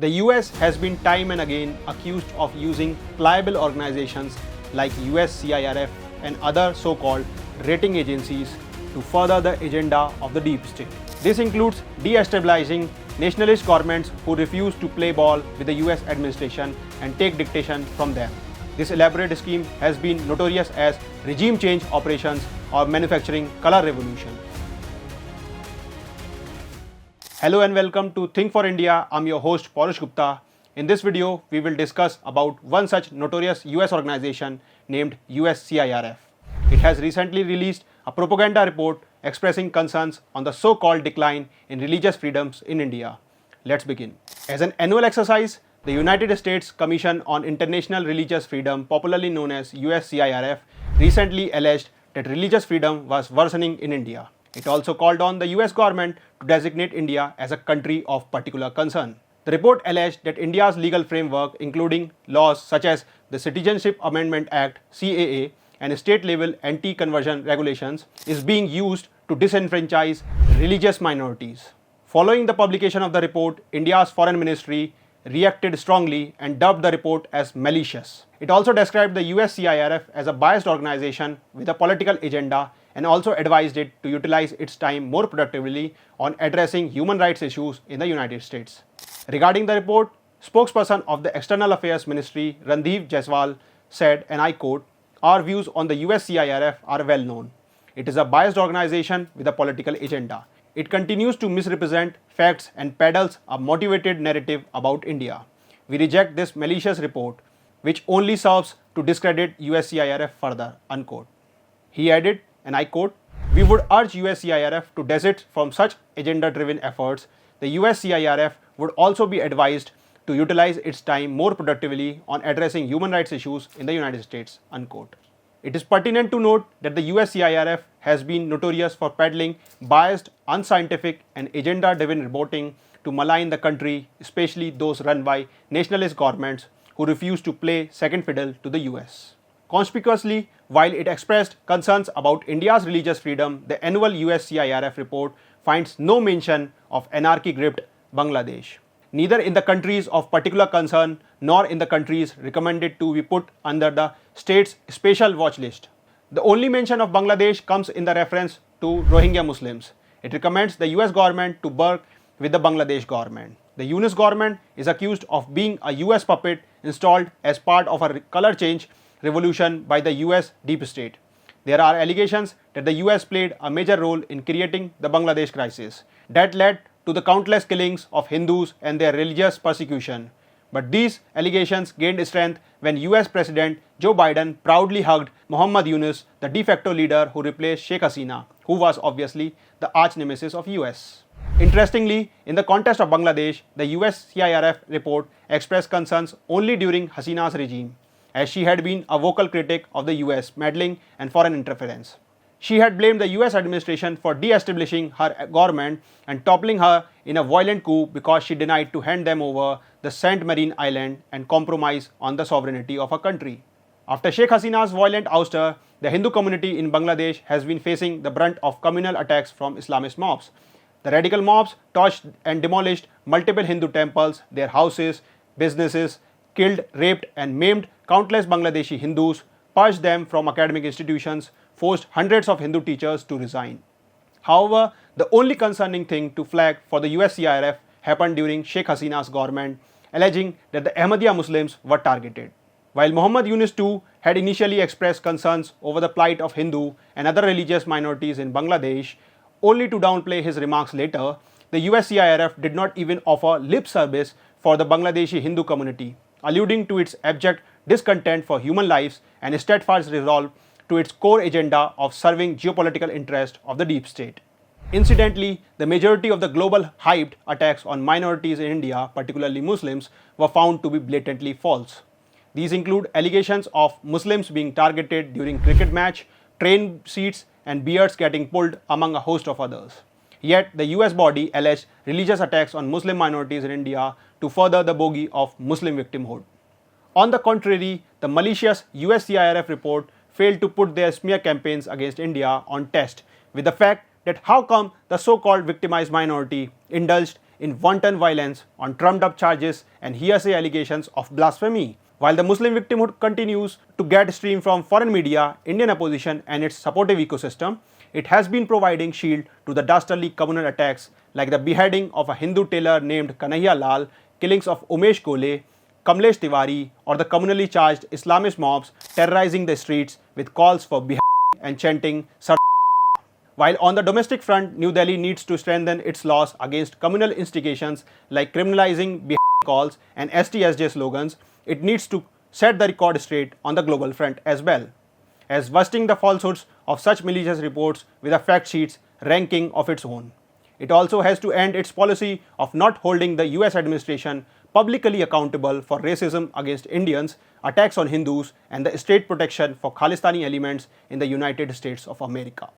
The US has been time and again accused of using pliable organizations like USCIRF and other so-called rating agencies to further the agenda of the deep state. This includes destabilizing nationalist governments who refuse to play ball with the US administration and take dictation from them. This elaborate scheme has been notorious as regime change operations or manufacturing color revolution. Hello and welcome to Think for India. I'm your host Paurush Gupta. In this video, we will discuss about one such notorious US organization named USCIRF. It has recently released a propaganda report expressing concerns on the so-called decline in religious freedoms in India. Let's begin. As an annual exercise, the United States Commission on International Religious Freedom, popularly known as USCIRF, recently alleged that religious freedom was worsening in India. It also called on the US government to designate India as a country of particular concern. The report alleged that India's legal framework, including laws such as the Citizenship Amendment Act (CAA) and state-level anti-conversion regulations, is being used to disenfranchise religious minorities. Following the publication of the report, India's Foreign Ministry reacted strongly and dubbed the report as malicious. It also described the USCIRF as a biased organization with a political agenda and also advised it to utilize its time more productively on addressing human rights issues in the United States. Regarding the report, spokesperson of the External Affairs Ministry, Randeep Jaiswal, said, and I quote, "Our views on the USCIRF are well known. It is a biased organization with a political agenda. It continues to misrepresent facts and peddles a motivated narrative about India. We reject this malicious report, which only serves to discredit USCIRF further," unquote. He added, and I quote, "We would urge USCIRF to desist from such agenda-driven efforts. The USCIRF would also be advised to utilize its time more productively on addressing human rights issues in the United States," unquote. It is pertinent to note that the USCIRF has been notorious for peddling biased, unscientific and agenda-driven reporting to malign the country, especially those run by nationalist governments who refuse to play second fiddle to the US. Conspicuously, while it expressed concerns about India's religious freedom, the annual USCIRF report finds no mention of anarchy-gripped Bangladesh, neither in the countries of particular concern nor in the countries recommended to be put under the state's special watch list. The only mention of Bangladesh comes in the reference to Rohingya Muslims. It recommends the US government to work with the Bangladesh government. The Yunus government is accused of being a US puppet installed as part of a color change revolution by the US deep state. There are allegations that the US played a major role in creating the Bangladesh crisis that led to the countless killings of Hindus and their religious persecution. But these allegations gained strength when US President Joe Biden proudly hugged Muhammad Yunus, the de facto leader who replaced Sheikh Hasina, who was obviously the arch nemesis of US. Interestingly, in the context of Bangladesh, the USCIRF report expressed concerns only during Hasina's regime, as she had been a vocal critic of the US meddling and foreign interference. She had blamed the US administration for de-establishing her government and toppling her in a violent coup because she denied to hand them over the Saint Marine Island and compromise on the sovereignty of her country. After Sheikh Hasina's violent ouster, the Hindu community in Bangladesh has been facing the brunt of communal attacks from Islamist mobs. The radical mobs torched and demolished multiple Hindu temples, their houses, businesses, killed, raped and maimed countless Bangladeshi Hindus, purged them from academic institutions, forced hundreds of Hindu teachers to resign. However, the only concerning thing to flag for the USCIRF happened during Sheikh Hasina's government, alleging that the Ahmadiyya Muslims were targeted. While Muhammad Yunus too had initially expressed concerns over the plight of Hindu and other religious minorities in Bangladesh, only to downplay his remarks later, the USCIRF did not even offer lip service for the Bangladeshi Hindu community, alluding to its abject discontent for human lives and steadfast resolve to its core agenda of serving geopolitical interests of the deep state. Incidentally, the majority of the global hyped attacks on minorities in India, particularly Muslims, were found to be blatantly false. These include allegations of Muslims being targeted during cricket match, train seats and beards getting pulled, among a host of others. Yet, the US body alleged religious attacks on Muslim minorities in India to further the bogey of Muslim victimhood. On the contrary, the malicious USCIRF report failed to put their smear campaigns against India on test with the fact that how come the so-called victimized minority indulged in wanton violence on trumped up charges and hearsay allegations of blasphemy. While the Muslim victimhood continues to get stream from foreign media, Indian opposition and its supportive ecosystem, it has been providing shield to the dastardly communal attacks like the beheading of a Hindu tailor named Kanhaiya Lal, killings of Umesh Kole, Kamlesh Tiwari, or the communally charged Islamist mobs terrorizing the streets with calls for beheading and chanting Sar. While on the domestic front, New Delhi needs to strengthen its laws against communal instigations like criminalizing beheading calls and STSJ slogans, it needs to set the record straight on the global front as well, as busting the falsehoods of such malicious reports with a fact sheet's ranking of its own. It also has to end its policy of not holding the US administration publicly accountable for racism against Indians, attacks on Hindus, and the state protection for Khalistani elements in the United States of America.